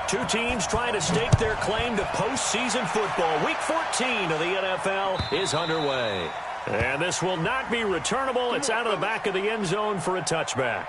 Two teams trying to stake their claim to postseason football. Week 14 of the NFL is underway. And this will not be returnable. It's out of the back of the end zone for a touchback.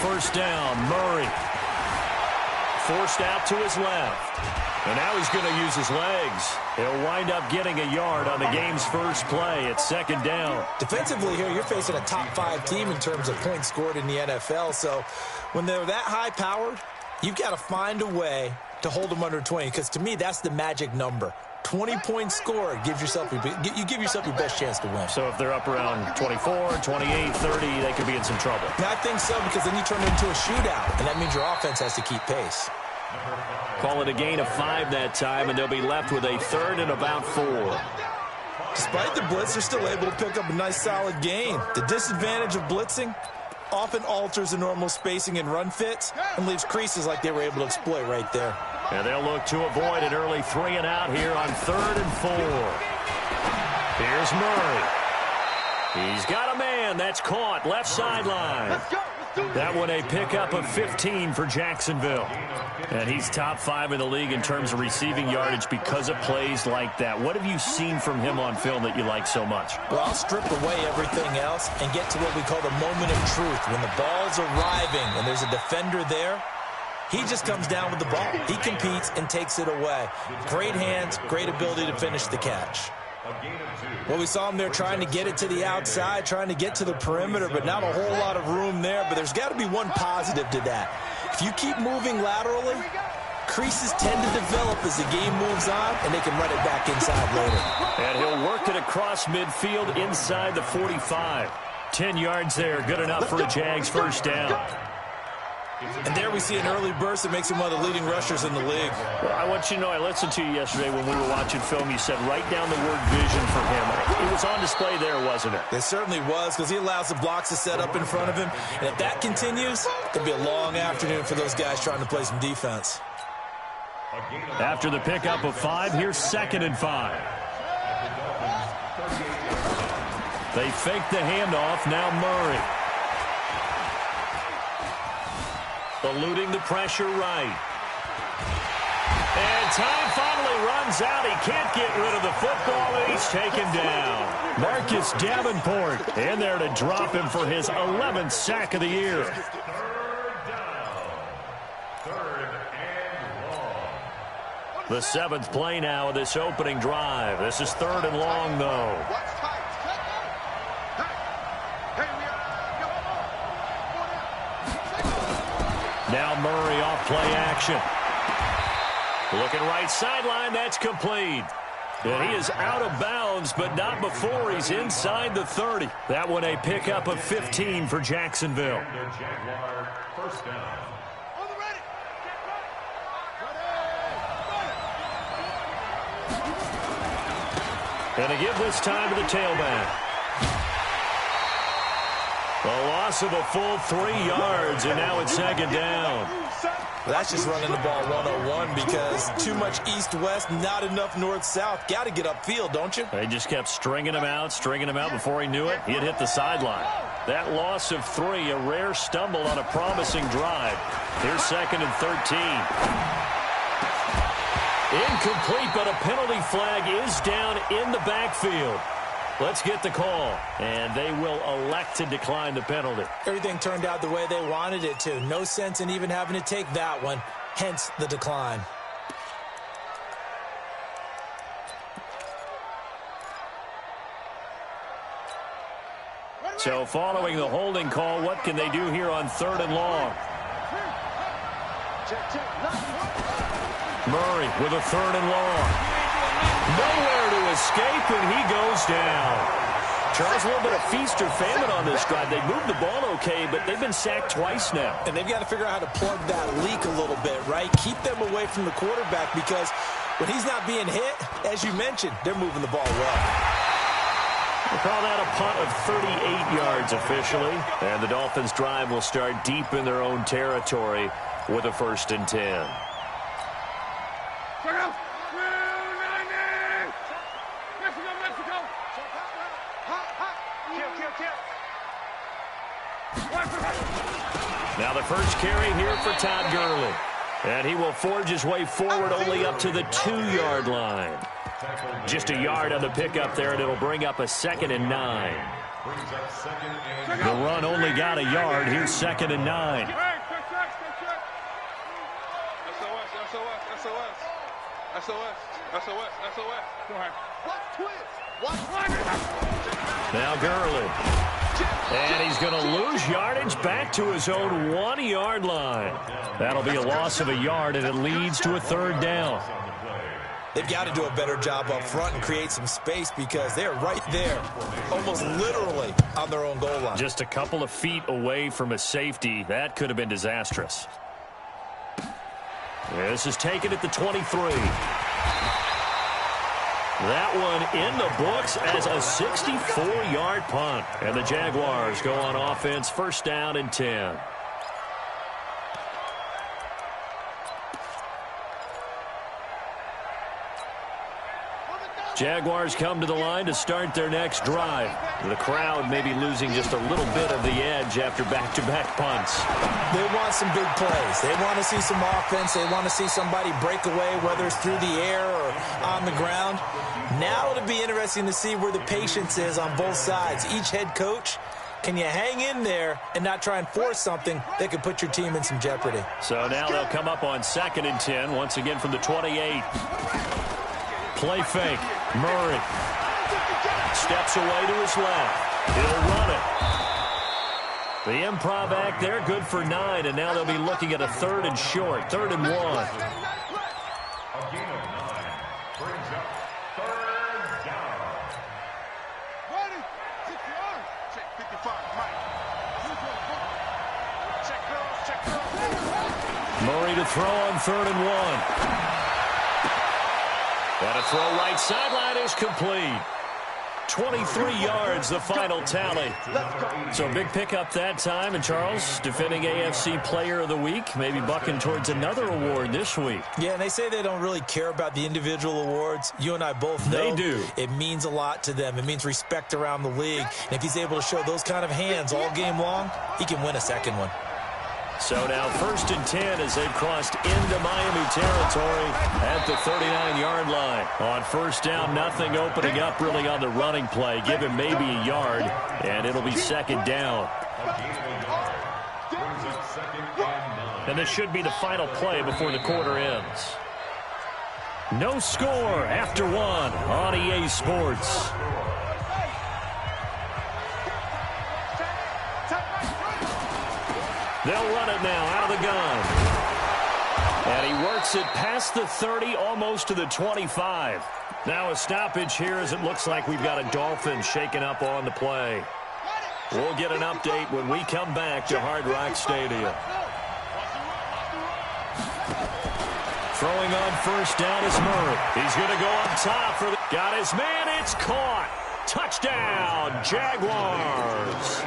First down, Murray. Forced out to his left. And now he's going to use his legs. He'll wind up getting a yard on the game's first play at second down. Defensively here, you're facing a top-5 team in terms of points scored in the NFL. So when they're that high-powered, you've got to find a way to hold them under 20. Because to me, that's the magic number. 20 points scored, you give yourself your best chance to win. So if they're up around 24, 28, 30, they could be in some trouble. I think so, because then you turn it into a shootout, and that means your offense has to keep pace. Call it a gain of 5 that time, and they'll be left with a third and about 4. Despite the blitz, they're still able to pick up a nice solid gain. The disadvantage of blitzing often alters the normal spacing and run fits and leaves creases like they were able to exploit right there. And they'll look to avoid an early 3 and out here on 3rd and 4. Here's Murray. He's got a man. That's caught. Left sideline. That one a pickup of 15 for Jacksonville. And he's top 5 in the league in terms of receiving yardage because of plays like that. What have you seen from him on film that you like so much? Well, I'll strip away everything else and get to what we call the moment of truth. When the ball's arriving and there's a defender there, he just comes down with the ball. He competes and takes it away. Great hands, great ability to finish the catch. Well, we saw him there trying to get it to the outside, trying to get to the perimeter, but not a whole lot of room there. But there's got to be one positive to that. If you keep moving laterally, creases tend to develop as the game moves on, and they can run it back inside later. And he'll work it across midfield inside the 45. 10 yards there, good enough for a Jags first down. And there we see an early burst that makes him one of the leading rushers in the league. Well, I want you to know, I listened to you yesterday when we were watching film. You said write down the word vision for him. It was on display there, wasn't it? It certainly was, because he allows the blocks to set up in front of him. And if that continues, it'll be a long afternoon for those guys trying to play some defense. After the pickup of 5, here's 2nd and 5. They fake the handoff. Now Murray. Eluding the pressure right. And time finally runs out. He can't get rid of the football, and he's taken down. Marcus Davenport in there to drop him for his 11th sack of the year. The 7th play now of this opening drive. This is 3rd and long, though. Now Murray off play action. Looking right sideline, that's complete. And he is out of bounds, but not before he's inside the 30. That one a pickup of 15 for Jacksonville. And to give this time to the tailback. A loss of a full 3 yards, and now it's 2nd down. Well, that's just running the ball 101 because too much east-west, not enough north-south. Got to get upfield, don't you? They just kept stringing him out before he knew it. He had hit the sideline. That loss of 3, a rare stumble on a promising drive. Here's 2nd and 13. Incomplete, but a penalty flag is down in the backfield. Let's get the call, and they will elect to decline the penalty. Everything turned out the way they wanted it to. No sense in even having to take that one, hence the decline. So following the holding call, what can they do here on 3rd and long? Murray with a 3rd and long. Nowhere to escape, and he goes down. Charles, a little bit of feast or famine on this drive. They moved the ball okay, but they've been sacked twice now. And they've got to figure out how to plug that leak a little bit, right? Keep them away from the quarterback because when he's not being hit, as you mentioned, they're moving the ball well. We'll call that a punt of 38 yards officially. And the Dolphins' drive will start deep in their own territory with a 1st and 10. Now the first carry here for Todd Gurley. And he will forge his way forward only up to the 2-yard line. Just a yard on the pickup there, and it'll bring up a 2nd and 9. The run only got a yard. Here's 2nd and 9. Now Gurley. And he's going to lose yardage back to his own 1-yard line. That'll be a loss of a yard, and it leads to a 3rd down. They've got to do a better job up front and create some space because they're right there, almost literally on their own goal line. Just a couple of feet away from a safety. That could have been disastrous. This is taken at the 23. That one in the books as a 64-yard punt. And the Jaguars go on offense, 1st down and 10. Jaguars come to the line to start their next drive. The crowd may be losing just a little bit of the edge after back-to-back punts. They want some big plays. They want to see some offense. They want to see somebody break away, whether it's through the air or on the ground. Now it'll be interesting to see where the patience is on both sides. Each head coach, can you hang in there and not try and force something that could put your team in some jeopardy? So now they'll come up on 2nd and 10, once again from the 28. Play fake. Murray steps away to his left. He'll run it. The improv act there, good for 9, and now they'll be looking at a 3rd and short, 3rd and 1. Murray to throw on 3rd and 1. And a throw right sideline is complete. 23 yards, the final tally. So big pickup that time. And Charles, defending AFC Player of the Week, maybe bucking towards another award this week. Yeah, and they say they don't really care about the individual awards. You and I both know they do. It means a lot to them. It means respect around the league. And if he's able to show those kind of hands all game long, he can win a 2nd one. So now 1st and 10 as they've crossed into Miami territory at the 39-yard line. On 1st down, nothing opening up really on the running play. Give him maybe a yard, and it'll be 2nd down. And this should be the final play before the quarter ends. No score after 1 on EA Sports. They'll run it now out of the gun. And he works it past the 30, almost to the 25. Now a stoppage here as it looks like we've got a Dolphin shaken up on the play. We'll get an update when we come back to Hard Rock Stadium. Throwing on 1st down is Murray. He's going to go up top for the... Got his man. It's caught. Touchdown, Jaguars.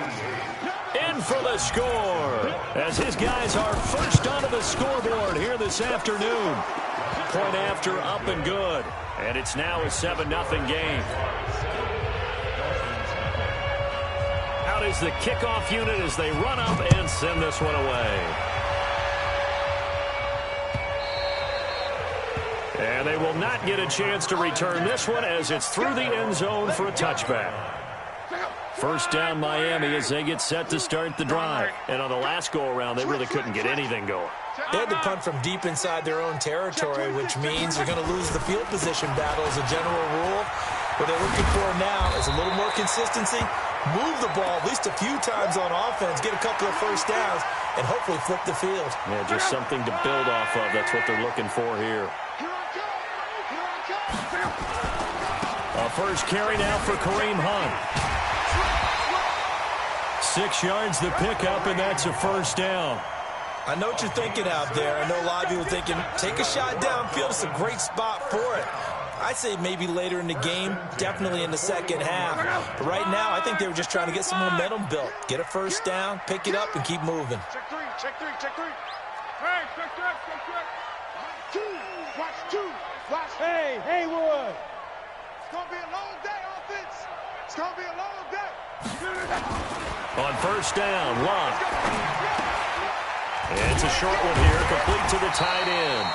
In for the score as his guys are first onto the scoreboard here this afternoon. Point after up and good. And it's now a 7-0 game. Out is the kickoff unit as they run up and send this one away. And they will not get a chance to return this one as it's through the end zone for a touchback. 1st down Miami as they get set to start the drive. And on the last go-around, they really couldn't get anything going. They had to punt from deep inside their own territory, which means they're going to lose the field position battle as a general rule. What they're looking for now is a little more consistency, move the ball at least a few times on offense, get a couple of 1st downs, and hopefully flip the field. Yeah, just something to build off of. That's what they're looking for here. A first carry now for Kareem Hunt. 6 yards the pickup, and that's a first down. I know what you're thinking out there. I know a lot of you are thinking, take a shot downfield. It's a great spot for it. I'd say maybe later in the game, definitely in the second half. But right now, I think they were just trying to get some momentum built. Get a first down, pick it up, and keep moving. Check three, check three, check three. Hey, check. Watch two. Hey, Haywood. It's going to be a long day, offense. It's going to be a long day. On first down, Locke. It's a short one here, complete to the tight end.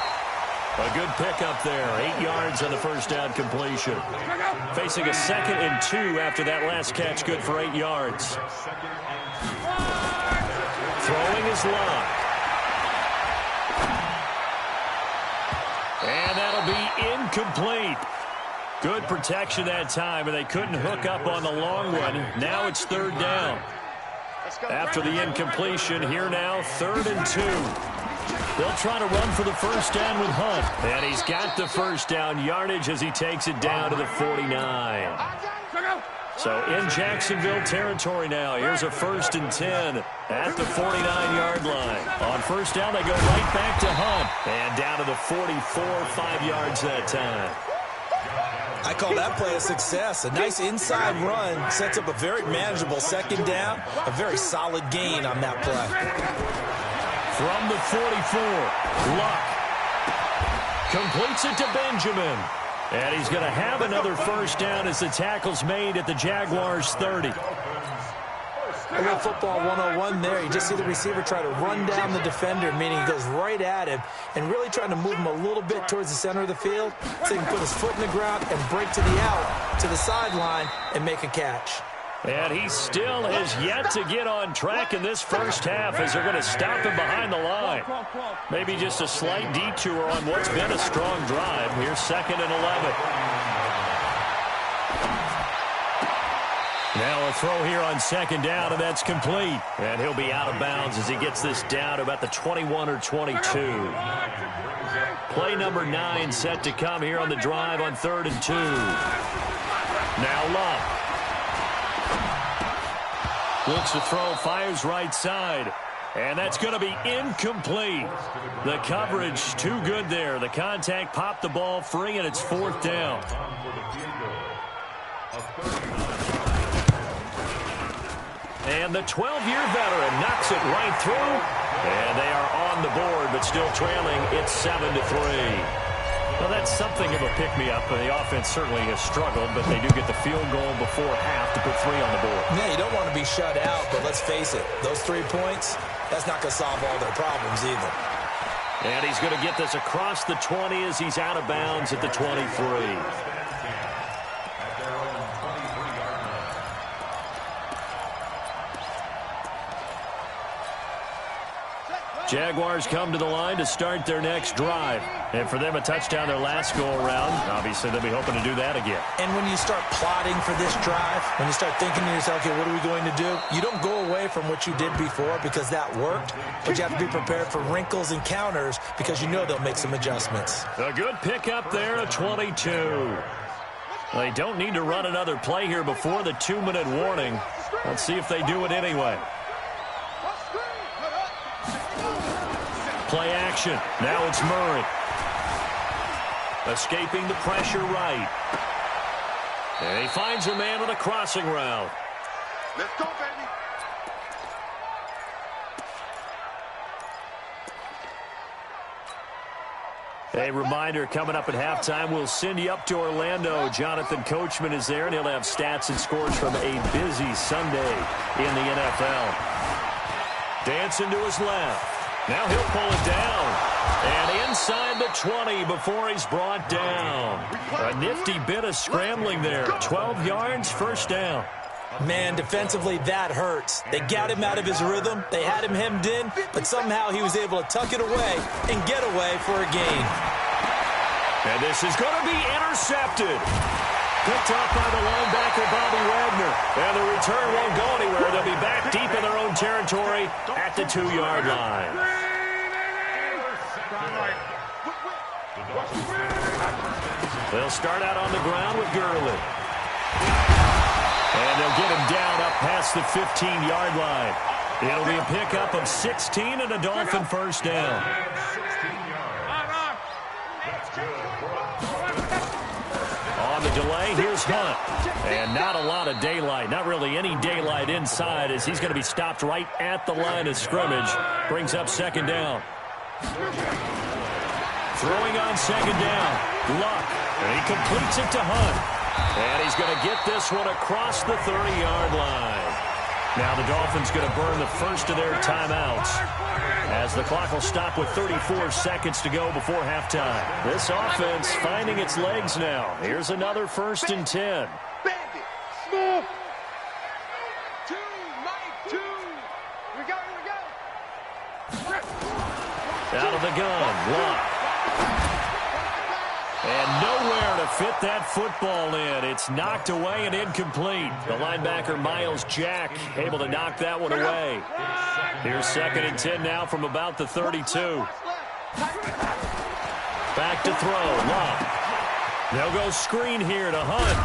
A good pickup there, 8 yards on the first down completion. Facing a 2nd and 2 after that last catch, good for 8 yards. Throwing is Locke. And that'll be incomplete. Good protection that time, and they couldn't hook up on the long one. Now it's 3rd down. After the incompletion, here now, 3rd and 2. They'll try to run for the first down with Hunt. And he's got the first down yardage as he takes it down to the 49. So in Jacksonville territory now. Here's a 1st and 10 at the 49-yard line. On first down, they go right back to Hunt. And down to the 44, 5 yards that time. I call that play a success. A nice inside run sets up a very manageable 2nd down. A very solid gain on that play. From the 44, Luck completes it to Benjamin. And he's going to have another first down as the tackle's made at the Jaguars' 30. A little football 101 there. You just see the receiver try to run down the defender, meaning he goes right at him and really trying to move him a little bit towards the center of the field so he can put his foot in the ground and break to the out, to the sideline, and make a catch. And he still has yet to get on track in this first half as they're going to stop him behind the line. Maybe just a slight detour on what's been a strong drive. Here's 2nd and 11. Now a throw here on 2nd down, and that's complete. And he'll be out of bounds as he gets this down to about the 21 or 22. Play number 9 set to come here on the drive on 3rd and 2. Now Love. Looks to throw, fires right side. And that's going to be incomplete. The coverage too good there. The contact popped the ball free, and it's 4th down. And the 12-year veteran knocks it right through. And they are on the board, but still trailing. It's 7-3. Well, that's something of a pick-me-up. The offense certainly has struggled, but they do get the field goal before half to put 3 on the board. Yeah, you don't want to be shut out, but let's face it. Those 3 points, that's not going to solve all their problems either. And he's going to get this across the 20 as he's out of bounds at the 23. Jaguars come to the line to start their next drive. And for them, a touchdown their last go-around. Obviously, they'll be hoping to do that again. And when you start plotting for this drive, when you start thinking to yourself, okay, what are we going to do? You don't go away from what you did before because that worked. But you have to be prepared for wrinkles and counters because you know they'll make some adjustments. A good pickup there, a 22. They don't need to run another play here before the 2-minute warning. Let's see if they do it anyway. Play action. Now it's Murray. Escaping the pressure right. And he finds a man on a crossing route. Let's go, baby. A reminder, coming up at halftime, we'll send you up to Orlando. Jonathan Coachman is there, and he'll have stats and scores from a busy Sunday in the NFL. Dancing to his left. Now he'll pull it down. And inside the 20 before he's brought down. A nifty bit of scrambling there. 12 yards, first down. Man, defensively, that hurts. They got him out of his rhythm. They had him hemmed in, but somehow he was able to tuck it away and get away for a gain. And this is going to be intercepted. Picked off by the linebacker, Bobby Wagner. And the return won't go anywhere. They'll be back deep in their own territory at the 2-yard line. They'll start out on the ground with Gurley. And they'll get him down up past the 15-yard line. It'll be a pickup of 16 and a Dolphin first down. On the delay, here's Hunt. And not a lot of daylight, not really any daylight inside, as he's going to be stopped right at the line of scrimmage. Brings up second down. Throwing on second down, Luck. And he completes it to Hunt. And he's going to get this one across the 30-yard line. Now the Dolphins going to burn the first of their timeouts, as the clock will stop with 34 seconds to go before halftime. This offense finding its legs now. Here's another 1st and 10. Smooth. 2. We go. Out of the gun, Luck. And nowhere to fit that football in. It's knocked away and incomplete. The linebacker, Miles Jack, able to knock that one away. Here's 2nd and 10 now from about the 32. Back to throw, Luck. They'll go screen here to Hunt.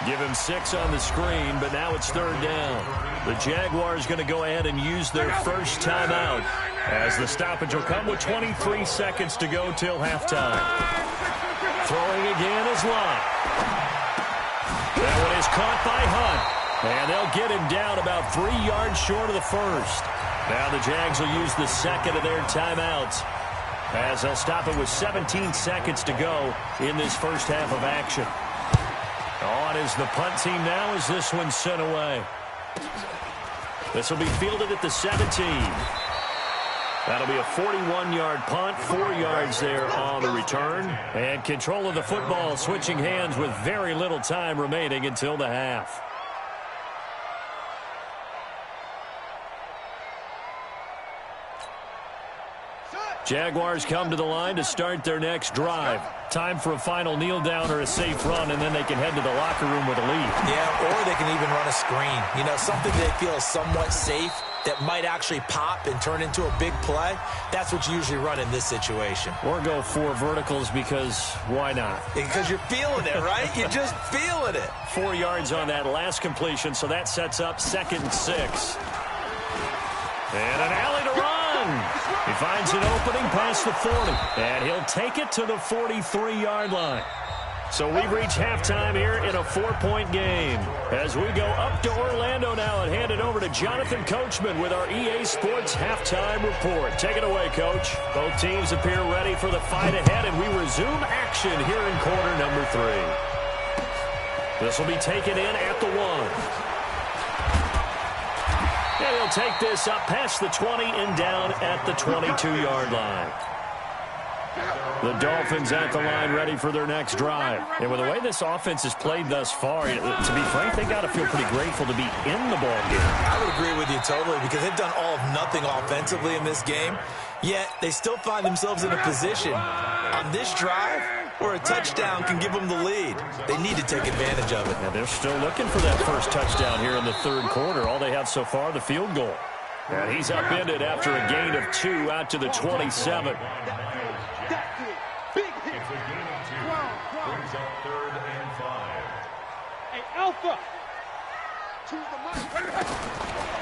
Give him 6 on the screen, but now it's 3rd down. The Jaguars going to go ahead and use their first timeout, as the stoppage will come with 23 seconds to go till halftime. Throwing again is Luck. That one is caught by Hunt. And they'll get him down about 3 yards short of the first. Now the Jags will use the second of their timeouts, as they'll stop it with 17 seconds to go in this first half of action. On is the punt team now as this one's sent away. This will be fielded at the 17. That'll be a 41-yard punt, 4 yards there on the return. And control of the football switching hands with very little time remaining until the half. Jaguars come to the line to start their next drive. Time for a final kneel down or a safe run, and then they can head to the locker room with a lead. Yeah, or they can even run a screen. You know, something they feel is somewhat safe that might actually pop and turn into a big play. That's what you usually run in this situation. Or go 4 verticals, because why not? Because you're feeling it, right? You're just feeling it. 4 yards on that last completion, so that sets up 2nd and 6. And an alley to run. He finds an opening past the 40, and he'll take it to the 43-yard line. So we've reached halftime here in a 4-point game, as we go up to Orlando now and hand it over to Jonathan Coachman with our EA Sports halftime report. Take it away, Coach. Both teams appear ready for the fight ahead, and we resume action here in quarter number 3. This will be taken in at the 1. And he'll take this up past the 20 and down at the 22-yard line. The Dolphins at the line ready for their next drive. And with the way this offense has played thus far, to be frank, they got to feel pretty grateful to be in the ball game. I would agree with you totally, because they've done all of nothing offensively in this game, yet they still find themselves in a position on this drive where a touchdown can give them the lead. They need to take advantage of it. And they're still looking for that first touchdown here in the 3rd quarter. All they have so far, the field goal. And he's upended after a gain of 2 out to the 27. Alpha.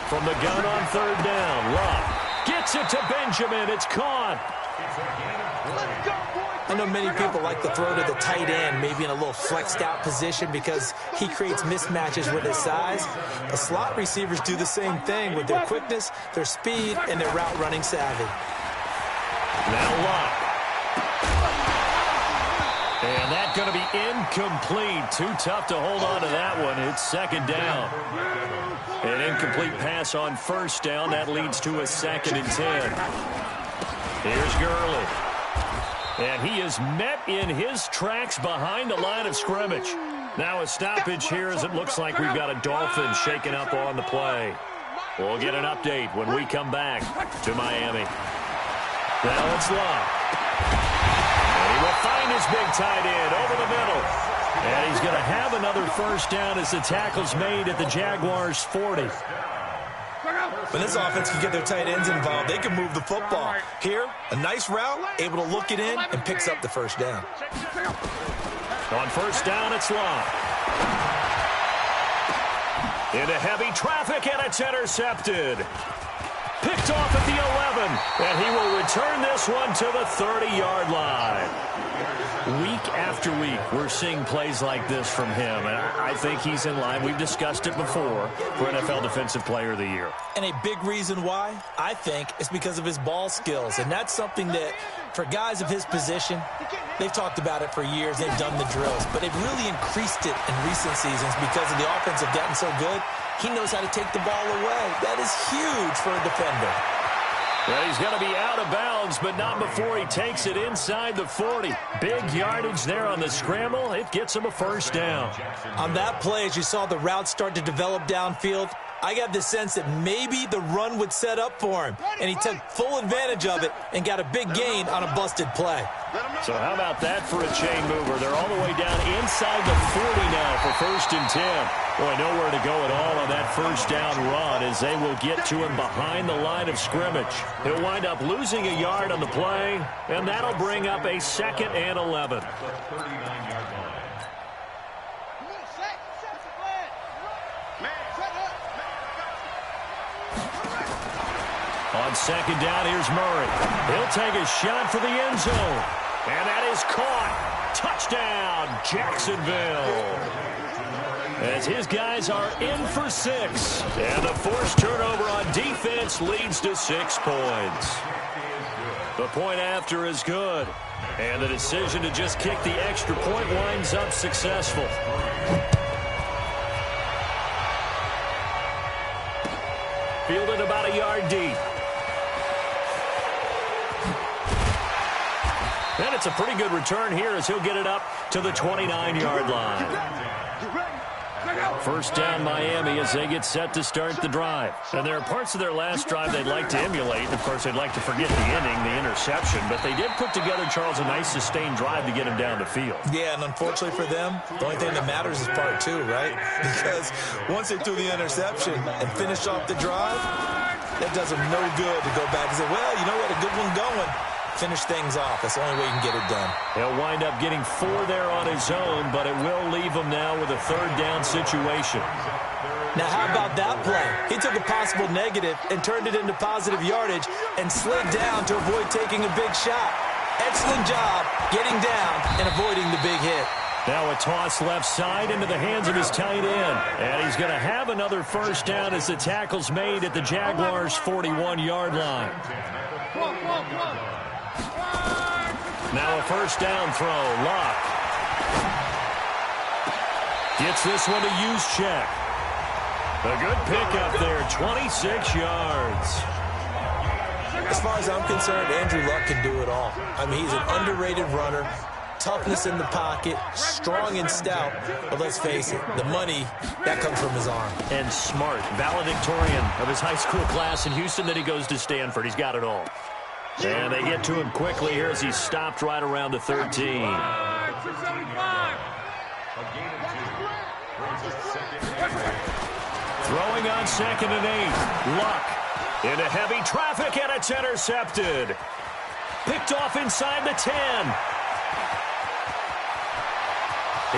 From the gun on 3rd down, Luck gets it to Benjamin. It's caught. I know many people like to throw to the tight end, maybe in a little flexed out position, because he creates mismatches with his size. The slot receivers do the same thing with their quickness, their speed, and their route running savvy. Now Luck. And that's going to be incomplete. Too tough to hold on to that one. It's 2nd down. An incomplete pass on 1st down. That leads to a 2nd and 10. Here's Gurley. And he is met in his tracks behind the line of scrimmage. Now a stoppage here, as it looks like we've got a Dolphin shaking up on the play. We'll get an update when we come back to Miami. Now it's Luck. And he will find his big tight end over the middle. And he's going to have another first down as the tackle's made at the Jaguars' 40. When this offense can get their tight ends involved, they can move the football. Here, a nice route, able to look it in, and picks up the first down. On first down, it's Luck. Into heavy traffic, and it's intercepted. Picked off at the 11, and he will return this one to the 30-yard line. Week after week, we're seeing plays like this from him, and I think he's in line. We've discussed it before for NFL Defensive Player of the Year. And a big reason why, I think, is because of his ball skills, and that's something that, for guys of his position, they've talked about it for years. They've done the drills, but they've really increased it in recent seasons because of the offense have gotten so good. He knows how to take the ball away. That is huge for a defender. Well, he's going to be out of bounds, but not before he takes it inside the 40. Big yardage there on the scramble. It gets him a first down. On that play, as you saw the route start to develop downfield, I got the sense that maybe the run would set up for him, and he took full advantage of it and got a big gain on a busted play. So how about that for a chain mover? They're all the way down inside the 40 now for 1st and 10. Boy, nowhere to go at all on that first down run as they will get to him behind the line of scrimmage. He'll wind up losing a yard on the play, and that'll bring up a 2nd and 11. On 2nd down, here's Murray. He'll take a shot for the end zone. And that is caught. Touchdown, Jacksonville. As his guys are in for 6. And the forced turnover on defense leads to 6 points. The point after is good. And the decision to just kick the extra point winds up successful. Fielded about a yard deep. And it's a pretty good return here as he'll get it up to the 29-yard line. First down Miami as they get set to start the drive. And there are parts of their last drive they'd like to emulate. Of course, they'd like to forget the inning, the interception. But they did put together, Charles, a nice sustained drive to get him down the field. Yeah, and unfortunately for them, the only thing that matters is part 2, right? Because once they threw the interception and finished off the drive, that does them no good to go back and say, well, you know what, a good one going. Finish things off. That's the only way you can get it done. He'll wind up getting 4 there on his own, but it will leave him now with a 3rd down situation. Now, how about that play? He took a possible negative and turned it into positive yardage and slid down to avoid taking a big shot. Excellent job getting down and avoiding the big hit. Now a toss left side into the hands of his tight end. And he's going to have another first down as the tackle's made at the Jaguars' 41-yard line. Now a first down throw. Luck gets this one to Juszczyk. A good pickup there, 26 yards. As far as I'm concerned, Andrew Luck can do it all. I mean, he's an underrated runner. Toughness in the pocket, strong and stout. But let's face it, the money, that comes from his arm. And smart, valedictorian of his high school class in Houston, then he goes to Stanford. He's got it all. And they get to him quickly here as he's stopped right around the 13. Throwing on 2nd and 8. Luck into heavy traffic, and it's intercepted. Picked off inside the 10.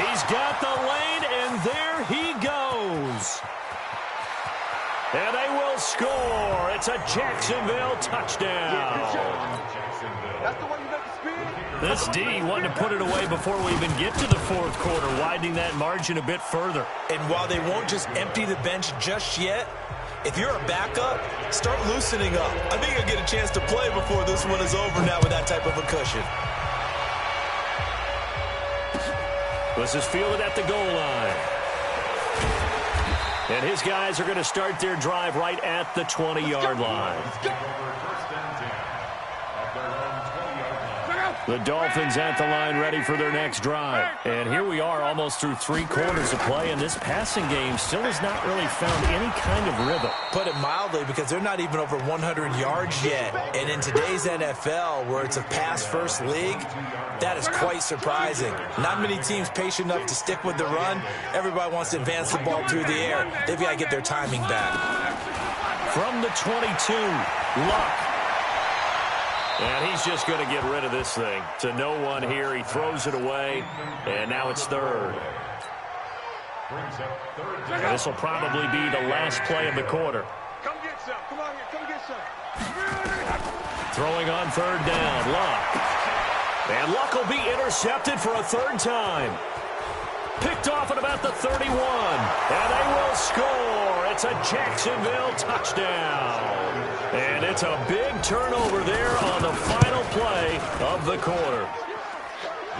He's got the lane, and there he goes. And they will score. It's a Jacksonville touchdown. This D wanted to put it away before we even get to the 4th quarter, widening that margin a bit further. And while they won't just empty the bench just yet, if you're a backup, start loosening up. I think you'll get a chance to play before this one is over now with that type of a cushion. This is fielded at the goal line. And his guys are going to start their drive right at the 20-yard line. The Dolphins at the line ready for their next drive. And here we are almost through 3 quarters of play, and this passing game still has not really found any kind of rhythm. Put it mildly, because they're not even over 100 yards yet. And in today's NFL, where it's a pass-first league, that is quite surprising. Not many teams patient enough to stick with the run. Everybody wants to advance the ball through the air. They've got to get their timing back. From the 22, Luck. And he's just going to get rid of this thing. To no one here. He throws it away, and now it's 3rd. And this will probably be the last play of the quarter. Come get some. Come on here. Come get some. Throwing on third down, Luck. And Luck will be intercepted for a third time. Picked off at about the 31. And they will score. It's a Jacksonville touchdown. And it's a big turnover there on the final play of the quarter.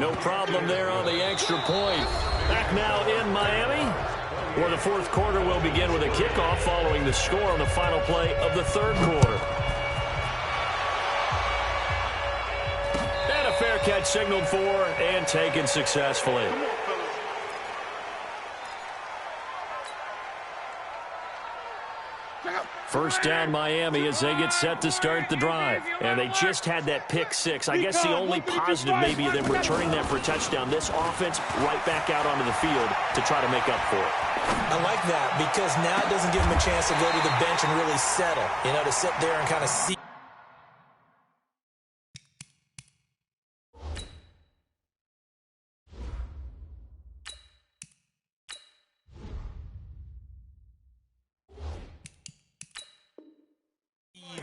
No problem there on the extra point. Back now in Miami, where the fourth quarter will begin with a kickoff following the score on the final play of the third quarter. And a fair catch signaled for and taken successfully. First down Miami as they get set to start the drive. And they just had that pick six. I guess the only positive maybe of them returning that for a touchdown. This offense right back out onto the field to try to make up for it. I like that because now it doesn't give them a chance to go to the bench and really settle. You know, to sit there and kind of see.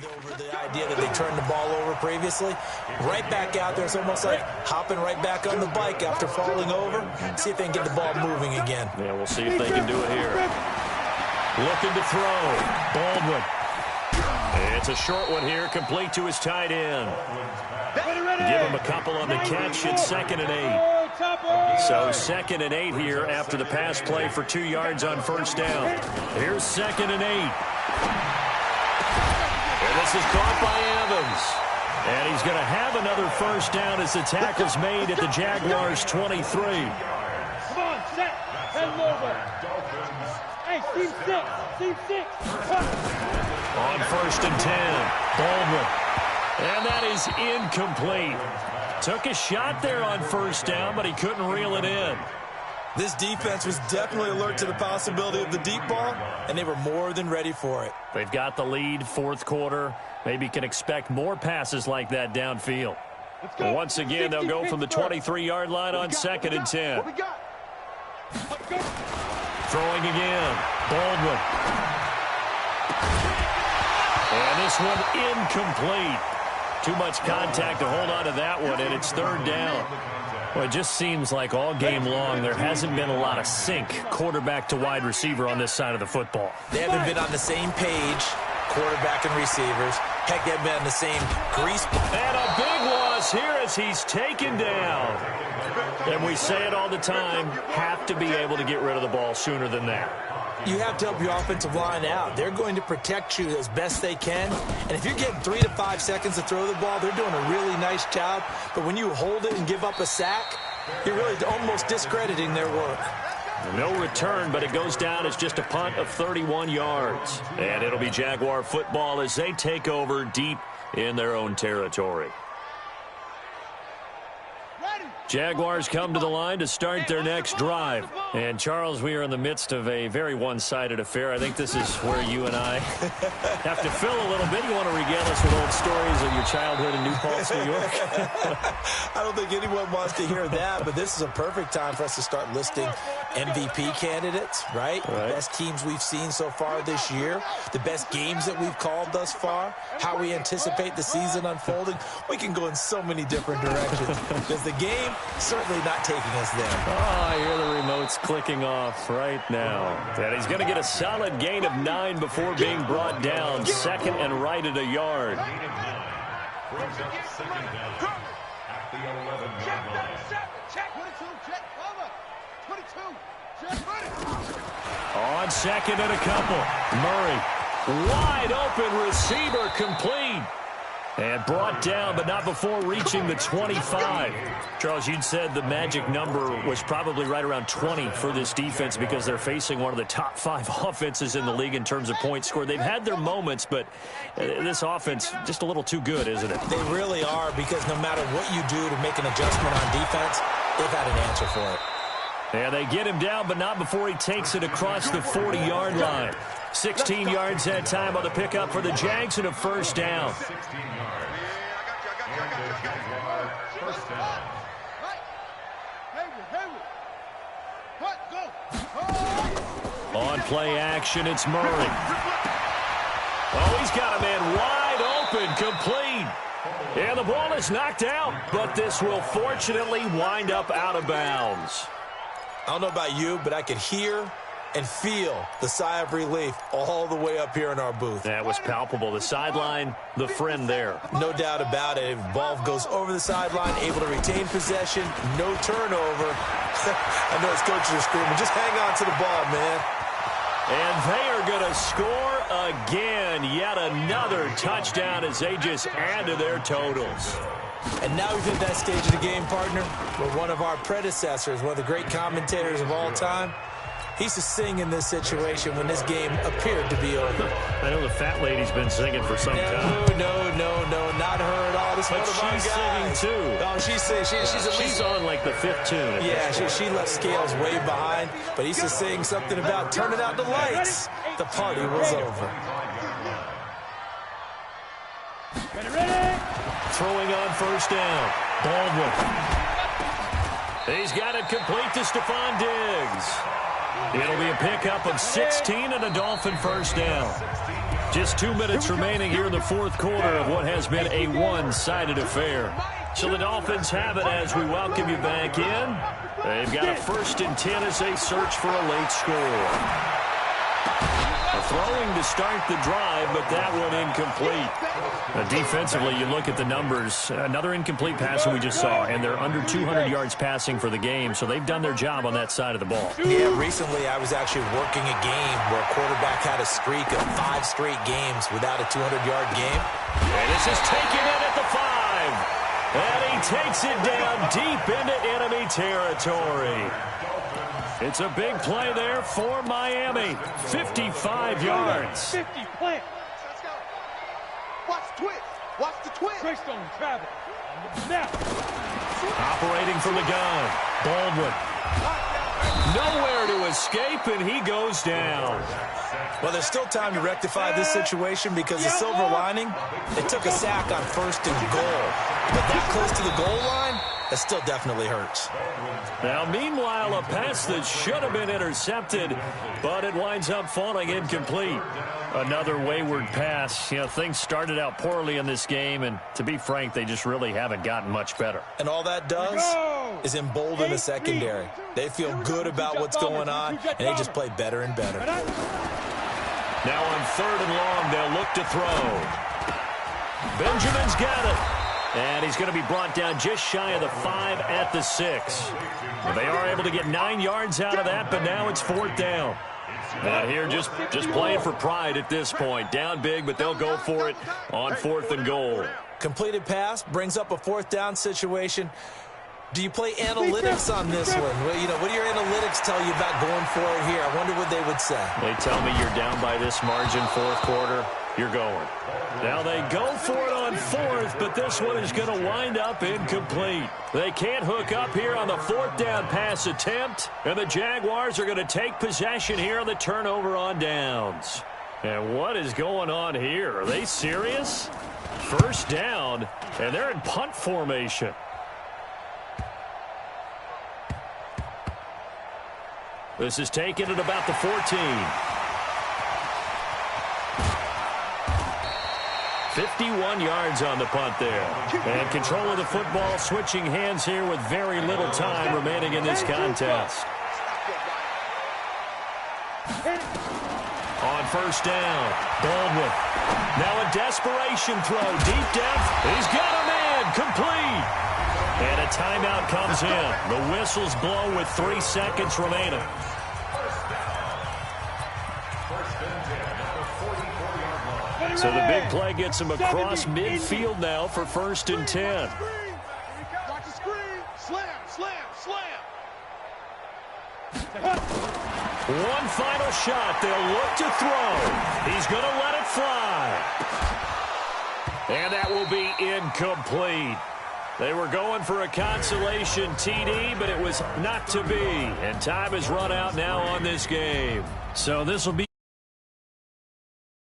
Over the idea that they turned the ball over previously. Right back out there. It's almost like hopping right back on the bike after falling over. See if they can get the ball moving again. Yeah, we'll see if they can do it here. Looking to throw. Baldwin. It's a short one here, complete to his tight end. Give him a couple on the catch. It's 2nd and 8. So 2nd and 8 here after the pass play for 2 yards on first down. Here's 2nd and 8. And this is caught by Evans. And he's going to have another first down as the tackle's made at the Jaguars' 23. Come on, set. Head him over. Hey, team 6. Team 6. On 1st and 10. Baldwin. And that is incomplete. Took a shot there on first down, but he couldn't reel it in. This defense was definitely alert to the possibility of the deep ball, and they were more than ready for it. They've got the lead, fourth quarter. Maybe can expect more passes like that downfield. Once again, they'll go from the 23-yard line on 2nd and 10. Throwing again. Baldwin. And this one incomplete. Too much contact to hold on to that one, and it's 3rd down. Well, it just seems like all game long there hasn't been a lot of sync quarterback to wide receiver on this side of the football. They haven't been on the same page, quarterback and receivers. Heck, they've been on the same grease. And a big loss here as he's taken down. And we say it all the time, have to be able to get rid of the ball sooner than that. You have to help your offensive line out. They're going to protect you as best they can. And if you're getting 3 to 5 seconds to throw the ball, they're doing a really nice job. But when you hold it and give up a sack, you're really almost discrediting their work. No return, but it goes down as just a punt of 31 yards. And it'll be Jaguar football as they take over deep in their own territory. Jaguars come to the line to start their next drive. And, Charles, we are in the midst of a very one-sided affair. I think this is where you and I have to fill a little bit. You want to regale us with old stories of your childhood in New Paltz, New York? I don't think anyone wants to hear that, but this is a perfect time for us to start listing MVP candidates, right? The best teams we've seen so far this year, the best games that we've called thus far, how we anticipate the season unfolding. We can go in so many different directions because the game certainly not taking us there. Oh, I hear the remote's clicking off right now. And he's going to get a solid gain of 9 before being brought down. 2nd and right at a yard. On 2nd and a couple. Murray, wide open receiver, complete. And brought down, but not before reaching the 25. Charles, you'd said the magic number was probably right around 20 for this defense because they're facing one of the top 5 offenses in the league in terms of points scored. They've had their moments, but this offense just a little too good, isn't it? They really are, because no matter what you do to make an adjustment on defense, they've had an answer for it. And they get him down, but not before he takes it across the 40-yard line. 16 yards that time on the pickup for the Jags and a first down. On play action, it's Murray. Oh, he's got a man wide open, complete. And the ball is knocked out, but this will fortunately wind up out of bounds. I don't know about you, but I could hear and feel the sigh of relief all the way up here in our booth. That was palpable. The sideline, the friend there. No doubt about it. If the ball goes over the sideline, able to retain possession, no turnover. I know his coaches are screaming, just hang on to the ball, man. And they are going to score again. Yet another touchdown as they just add to their totals. And now we've hit that stage of the game, partner, where one of our predecessors, one of the great commentators of all time, he used to sing in this situation when this game appeared to be over. I know the fat lady's been singing for some time. No, not her at all. This but she's singing too. Oh, she's on like the fifth tune. Yeah, she left Scales way behind, but he used to sing something about turning out the lights. The party was over. Ready? Throwing on first down. Baldwin. He's got it complete to Stephon Diggs. It'll be a pickup of 16 and a Dolphin first down. Just 2 minutes remaining here in the fourth quarter of what has been a one-sided affair. So the Dolphins have it as we welcome you back in. They've got a 1st and 10 as they search for a late score. Throwing to start the drive, but that one incomplete. Defensively, you look at the numbers. Another incomplete pass that we just saw, and they're under 200 yards passing for the game, so they've done their job on that side of the ball. Yeah, recently I was actually working a game where a quarterback had a streak of 5 straight games without a 200-yard game. And this is taken in at the 5. And he takes it down deep into enemy territory. It's a big play there for Miami. 55 yards. 50 plant. Let's go. Watch the twist. Watch the twist. Twist on travel. Now. Operating from the gun. Baldwin. Nowhere to escape, and he goes down. Well, there's still time to rectify this situation because the silver lining, it took a sack on 1st and goal. But that close to the goal line, that still definitely hurts. Now, meanwhile, a pass that should have been intercepted, but it winds up falling incomplete. Another wayward pass. You know, things started out poorly in this game, and to be frank, they just really haven't gotten much better. And all that does is embolden the secondary. They feel good about what's going on, and they just play better and better. Now on 3rd and long, they'll look to throw. Benjamin's got it. And he's going to be brought down just shy of the 5 at the 6. Well, they are able to get 9 yards out of that, but now it's 4th down. Out here just playing for pride at this point. Down big, but they'll go for it on 4th and goal. Completed pass brings up a 4th down situation. Do you play analytics on this one? Well, you know, what do your analytics tell you about going for it here? I wonder what they would say. They tell me you're down by this margin, 4th quarter, you're going. Now they go for it on 4th, but this one is going to wind up incomplete. They can't hook up here on the 4th down pass attempt, and the Jaguars are going to take possession here on the turnover on downs. And what is going on here? Are they serious? 1st down, and they're in punt formation. This is taken at about the 14. 51 yards on the punt there. And control of the football switching hands here with very little time remaining in this contest. On 1st down, Baldwin. Now a desperation throw deep depth. He's got a man complete. And a timeout comes in. The whistles blow with 3 seconds remaining. So the big play gets him across midfield now for 1st and 10. Watch the screen. Slam, slam, slam. One final shot. They'll look to throw. He's going to let it fly. And that will be incomplete. They were going for a consolation TD, but it was not to be. And time has run out now on this game. So this will be